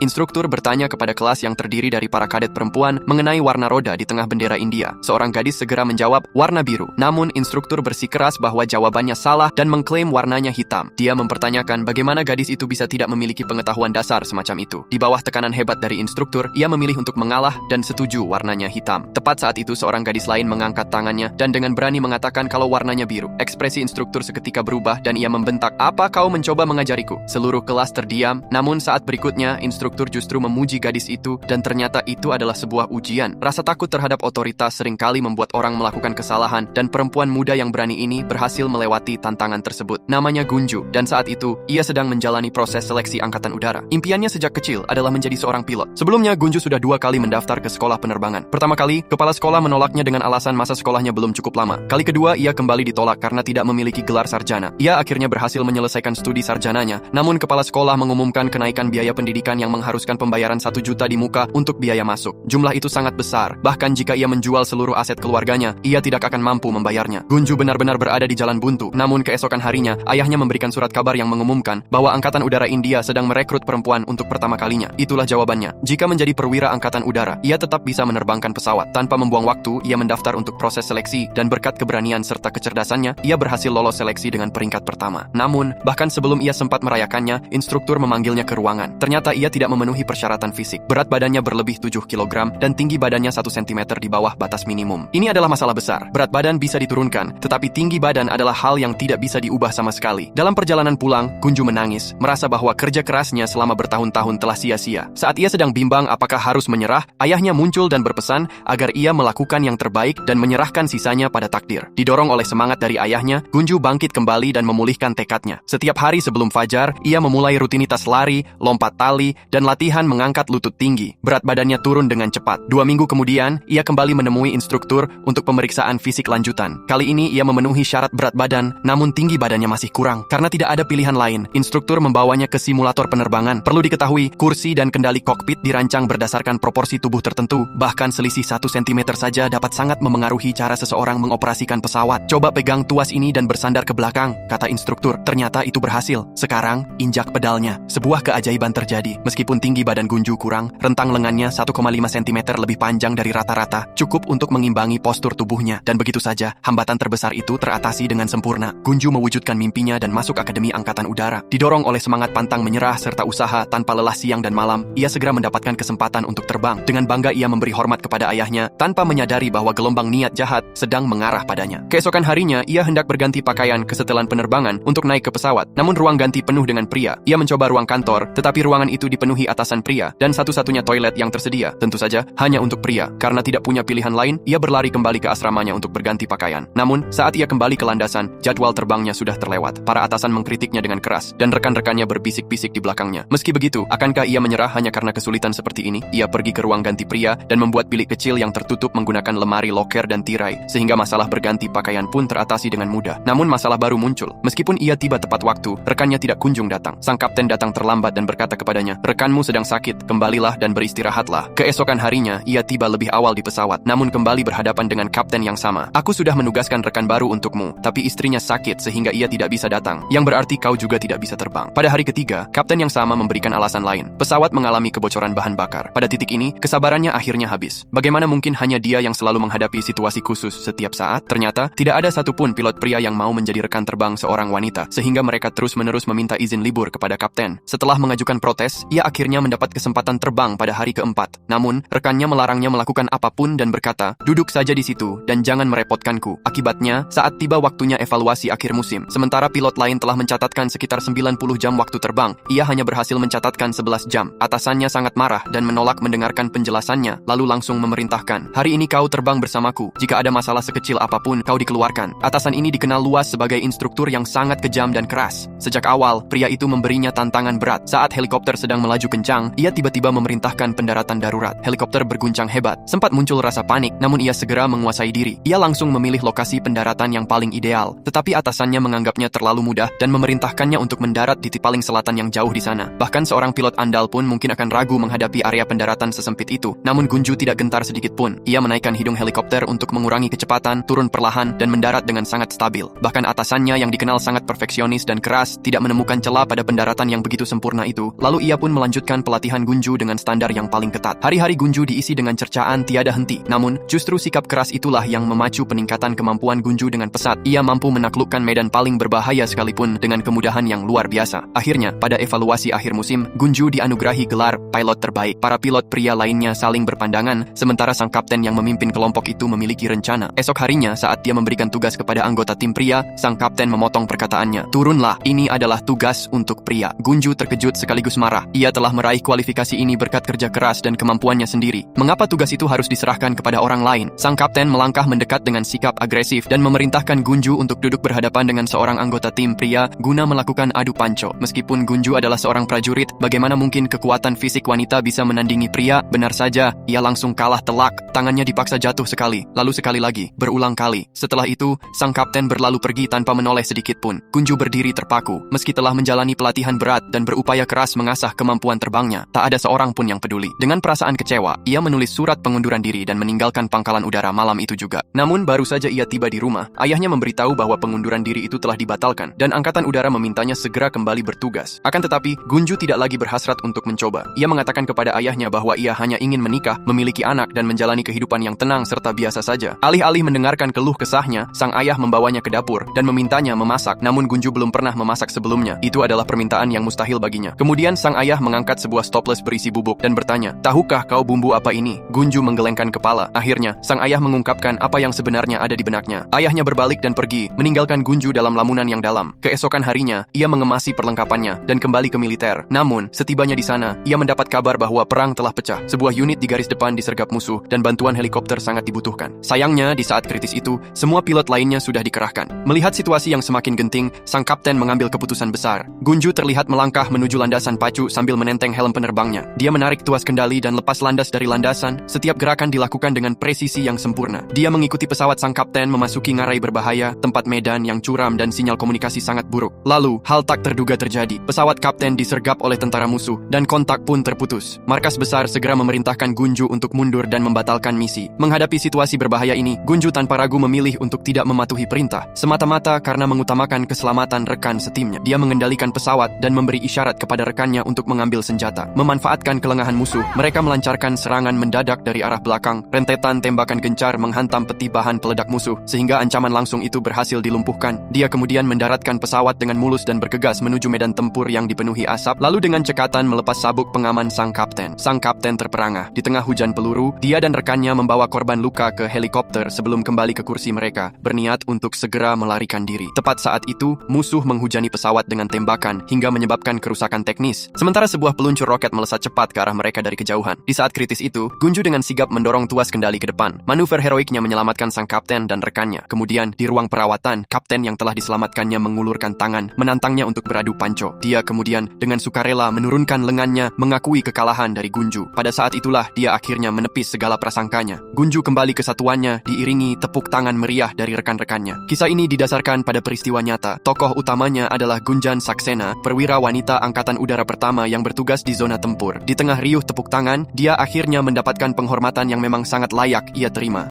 Instruktur bertanya kepada kelas yang terdiri dari para kadet perempuan mengenai warna roda di tengah bendera India. Seorang gadis segera menjawab, warna biru. Namun, instruktur bersikeras bahwa jawabannya salah dan mengklaim warnanya hitam. Dia mempertanyakan bagaimana gadis itu bisa tidak memiliki pengetahuan dasar semacam itu. Di bawah tekanan hebat dari instruktur, ia memilih untuk mengalah dan setuju warnanya hitam. Tepat saat itu, seorang gadis lain mengangkat tangannya dan dengan berani mengatakan kalau warnanya biru. Ekspresi instruktur seketika berubah dan ia membentak, "Apa kau mencoba mengajariku?" Seluruh kelas terdiam, namun saat berikutnya, instruktur justru memuji gadis itu dan ternyata itu adalah sebuah ujian. Rasa takut terhadap otoritas seringkali membuat orang melakukan kesalahan dan perempuan muda yang berani ini berhasil melewati tantangan tersebut. Namanya Gunju dan saat itu, ia sedang menjalani proses seleksi angkatan udara. Impiannya sejak kecil adalah menjadi seorang pilot. Sebelumnya, Gunju sudah 2 kali mendaftar ke sekolah penerbangan. Pertama kali, kepala sekolah menolaknya dengan alasan masa sekolahnya belum cukup lama. Kali kedua, ia kembali ditolak karena tidak memiliki gelar sarjana. Ia akhirnya berhasil menyelesaikan studi sarjananya, namun kepala sekolah mengumumkan kenaikan biaya pendidikan yang mengharuskan pembayaran 1 juta di muka untuk biaya masuk. Jumlah itu sangat besar, bahkan jika ia menjual seluruh aset keluarganya, ia tidak akan mampu membayarnya. Gunju benar-benar berada di jalan buntu, namun keesokan harinya, ayahnya memberikan surat kabar yang mengumumkan bahwa Angkatan Udara India sedang merekrut perempuan untuk pertama kalinya. Itulah jawabannya. Jika menjadi perwira Angkatan Udara, ia tetap bisa menerbangkan pesawat. Tanpa membuang waktu, ia mendaftar untuk proses seleksi dan berkat keberanian serta kecerdasannya, ia berhasil lolos seleksi dengan peringkat pertama. Namun, bahkan sebelum ia sempat merayakannya, instruktur memanggilnya ke ruangan. Ternyata ia tidak memenuhi persyaratan fisik. Berat badannya berlebih 7 kg dan tinggi badannya 1 cm di bawah batas minimum. Ini adalah masalah besar. Berat badan bisa diturunkan, tetapi tinggi badan adalah hal yang tidak bisa diubah sama sekali. Dalam perjalanan pulang, Gunju menangis, merasa bahwa kerja kerasnya selama bertahun-tahun telah sia-sia. Saat ia sedang bimbang apakah harus menyerah, ayahnya muncul dan berpesan agar ia melakukan yang terbaik dan menyerahkan sisanya pada takdir. Didorong oleh semangat dari ayahnya, Gunju bangkit kembali dan memulihkan tekadnya. Setiap hari sebelum fajar, ia memulai rutinitas lari, lompat tali, dan latihan mengangkat lutut tinggi. Berat badannya turun dengan cepat. 2 minggu kemudian, ia kembali menemui instruktur untuk pemeriksaan fisik lanjutan. Kali ini ia memenuhi syarat berat badan, namun tinggi badannya masih kurang. Karena tidak ada pilihan lain, instruktur membawanya ke simulator penerbangan. Perlu diketahui, kursi dan kendali kokpit dirancang berdasarkan proporsi tubuh tertentu. Bahkan selisih 1 cm saja dapat sangat memengaruhi cara seseorang mengoperasikan pesawat. Coba pegang tuas ini dan bersandar ke belakang, kata instruktur. Ternyata itu berhasil. Sekarang, injak pedalnya. Sebuah keajaiban terjadi. Meskipun tinggi badan Gunju kurang, rentang lengannya 1,5 cm lebih panjang dari rata-rata, cukup untuk mengimbangi postur tubuhnya. Dan begitu saja, hambatan terbesar itu teratasi dengan sempurna. Gunju mewujudkan mimpinya dan masuk Akademi Angkatan Udara. Didorong oleh semangat pantang menyerah serta usaha tanpa lelah siang dan malam, ia segera mendapatkan kesempatan untuk terbang. Dengan bangga ia memberi hormat kepada ayahnya, tanpa menyadari bahwa gelombang niat jahat sedang mengarah padanya. Keesokan harinya, ia hendak berganti pakaian ke setelan penerbangan untuk naik ke pesawat. Namun ruang ganti penuh dengan pria. Ia mencoba ruang kantor, tetapi ruangan itu dipenuhi atasan pria, dan satu-satunya toilet yang tersedia, tentu saja, hanya untuk pria. Karena tidak punya pilihan lain, ia berlari kembali ke asramanya untuk berganti pakaian. Namun, saat ia kembali ke landasan, jadwal terbangnya sudah terlewat. Para atasan mengkritiknya dengan keras, dan rekan-rekannya berbisik-bisik di belakangnya. Meski begitu, akankah ia menyerah hanya karena kesulitan seperti ini? Ia pergi ke ruang ganti pria, dan membuat bilik kecil yang tertutup menggunakan lemari loker dan tirai, sehingga masalah berganti pakaian pun teratasi dengan mudah. Namun masalah baru muncul. Meskipun ia tiba tepat waktu, rekannya tidak kunjung datang. Sang kapten datang terlambat dan berkata kepadanya, "Rekanmu sedang sakit, kembalilah dan beristirahatlah." Keesokan harinya, ia tiba lebih awal di pesawat, namun kembali berhadapan dengan kapten yang sama. "Aku sudah menugaskan rekan baru untukmu, tapi istrinya sakit sehingga ia tidak bisa datang. Yang berarti kau juga tidak bisa terbang." Pada hari ketiga, kapten yang sama memberikan alasan lain. Pesawat mengalami kebocoran bahan bakar. Pada titik ini, kesabarannya akhirnya habis. Bagaimana mungkin hanya dia yang selalu menghadapi situasi khusus setiap saat? Ternyata, tidak ada satupun pilot pria yang mau menjadi rekan terbang seorang wanita, sehingga mereka terus-menerus meminta izin libur kepada kapten. Setelah mengajukan protes, ia akhirnya mendapat kesempatan terbang pada hari keempat. Namun, rekannya melarangnya melakukan apapun dan berkata, "Duduk saja di situ dan jangan merepotkanku." Akibatnya, saat tiba waktunya evaluasi akhir musim, sementara pilot lain telah mencatatkan sekitar 90 jam waktu terbang, ia hanya berhasil mencatatkan 11 jam. Atasannya sangat marah dan menolak mendengarkan penjelasannya, lalu langsung memerintahkan, "Hari ini kau terbang bersamaku. Jika ada masalah sekecil apapun, kau dikeluarkan." Atasan ini dikenal luas sebagai instruktur yang sangat kejam dan keras. Sejak awal, pria itu memberinya tantangan berat. Saat helikopter sedang melaju kencang, ia tiba-tiba memerintahkan pendaratan darurat. Helikopter berguncang hebat. Sempat muncul rasa panik, namun ia segera menguasai diri. Ia langsung memilih lokasi pendaratan yang paling ideal, tetapi atasannya menganggapnya terlalu mudah dan memerintahkannya untuk mendarat di paling selatan yang jauh di sana. Bahkan seorang pilot andal pun mungkin akan ragu menghadapi area pendaratan sesempit itu. Namun Gunju tidak gentar sedikit pun. Ia menaikkan hidung helikopter untuk mengurangi kecepatan, turun perlahan, dan mendarat dengan sangat stabil. Bahkan atasannya yang dikenal sangat perfeksionis dan keras tidak menemukan celah pada pendaratan yang begitu sempurna itu. Lalu ia pun melanjutkan melanjutkan pelatihan Gunju dengan standar yang paling ketat. Hari-hari Gunju diisi dengan cercaan tiada henti. Namun, justru sikap keras itulah yang memacu peningkatan kemampuan Gunju dengan pesat. Ia mampu menaklukkan medan paling berbahaya sekalipun dengan kemudahan yang luar biasa. Akhirnya, pada evaluasi akhir musim, Gunju dianugerahi gelar pilot terbaik. Para pilot pria lainnya saling berpandangan, sementara sang kapten yang memimpin kelompok itu memiliki rencana. Esok harinya, saat dia memberikan tugas kepada anggota tim pria, sang kapten memotong perkataannya. Turunlah, ini adalah tugas untuk pria. Gunju terkejut sekaligus marah. Ia telah meraih kualifikasi ini berkat kerja keras dan kemampuannya sendiri. Mengapa tugas itu harus diserahkan kepada orang lain? Sang kapten melangkah mendekat dengan sikap agresif dan memerintahkan Gunju untuk duduk berhadapan dengan seorang anggota tim pria guna melakukan adu panco. Meskipun Gunju adalah seorang prajurit, bagaimana mungkin kekuatan fisik wanita bisa menandingi pria? Benar saja, ia langsung kalah telak. Tangannya dipaksa jatuh sekali, lalu sekali lagi, berulang kali. Setelah itu, sang kapten berlalu pergi tanpa menoleh sedikit pun. Gunju berdiri terpaku. Meski telah menjalani pelatihan berat dan berupaya keras mengasah kemampuan terbangnya, tak ada seorang pun yang peduli. Dengan perasaan kecewa, ia menulis surat pengunduran diri dan meninggalkan pangkalan udara malam itu juga. Namun, baru saja ia tiba di rumah, ayahnya memberitahu bahwa pengunduran diri itu telah dibatalkan dan angkatan udara memintanya segera kembali bertugas. Akan tetapi, Gunju tidak lagi berhasrat untuk mencoba. Ia mengatakan kepada ayahnya bahwa ia hanya ingin menikah, memiliki anak, dan menjalani kehidupan yang tenang serta biasa saja. Alih-alih mendengarkan keluh kesahnya, sang ayah membawanya ke dapur dan memintanya memasak. Namun Gunju belum pernah memasak sebelumnya. Itu adalah permintaan yang mustahil baginya. Kemudian sang ayah mengangkat sebuah stopless berisi bubuk dan bertanya, "Tahukah kau bumbu apa ini?" Gunju menggelengkan kepala. Akhirnya, sang ayah mengungkapkan apa yang sebenarnya ada di benaknya. Ayahnya berbalik dan pergi, meninggalkan Gunju dalam lamunan yang dalam. Keesokan harinya, ia mengemasi perlengkapannya dan kembali ke militer. Namun, setibanya di sana, ia mendapat kabar bahwa perang telah pecah. Sebuah unit di garis depan disergap musuh dan bantuan helikopter sangat dibutuhkan. Sayangnya, di saat kritis itu, semua pilot lainnya sudah dikerahkan. Melihat situasi yang semakin genting, sang kapten mengambil keputusan besar. Gunju terlihat melangkah menuju landasan pacu sambil menenteng helm penerbangnya. Dia menarik tuas kendali dan lepas landas dari landasan. Setiap gerakan dilakukan dengan presisi yang sempurna. Dia mengikuti pesawat sang kapten memasuki ngarai berbahaya, tempat medan yang curam dan sinyal komunikasi sangat buruk. Lalu, hal tak terduga terjadi. Pesawat kapten disergap oleh tentara musuh dan kontak pun terputus. Markas besar segera memerintahkan Gunju untuk mundur dan membatalkan misi. Menghadapi situasi berbahaya ini, Gunju tanpa ragu memilih untuk tidak mematuhi perintah, semata-mata karena mengutamakan keselamatan rekan setimnya. Dia mengendalikan pesawat dan memberi isyarat kepada rekannya untuk mengambil senjata. Memanfaatkan kelengahan musuh, mereka melancarkan serangan mendadak dari arah belakang. Rentetan tembakan gencar menghantam peti bahan peledak musuh, sehingga ancaman langsung itu berhasil dilumpuhkan. Dia kemudian mendaratkan pesawat dengan mulus dan bergegas menuju medan tempur yang dipenuhi asap, lalu dengan cekatan melepas sabuk pengaman sang kapten. Sang kapten terperangah. Di tengah hujan peluru, dia dan rekannya membawa korban luka ke helikopter sebelum kembali ke kursi mereka, berniat untuk segera melarikan diri. Tepat saat itu, musuh menghujani pesawat dengan tembakan hingga menyebabkan kerusakan teknis. Sementara sebuah peluncur roket melesat cepat ke arah mereka dari kejauhan. Di saat kritis itu, Gunju dengan sigap mendorong tuas kendali ke depan. Manuver heroiknya menyelamatkan sang kapten dan rekannya. Kemudian, di ruang perawatan, kapten yang telah diselamatkannya mengulurkan tangan, menantangnya untuk beradu panco. Dia kemudian dengan sukarela menurunkan lengannya, mengakui kekalahan dari Gunju. Pada saat itulah, dia akhirnya menepis segala prasangkanya. Gunju kembali ke satuannya, diiringi tepuk tangan meriah dari rekan-rekannya. Kisah ini didasarkan pada peristiwa nyata. Tokoh utamanya adalah Gunjan Saksena, perwira wanita Angkatan Udara pertama yang bertugas di zona tempur. Di tengah riuh tepuk tangan, dia akhirnya mendapatkan penghormatan yang memang sangat layak ia terima.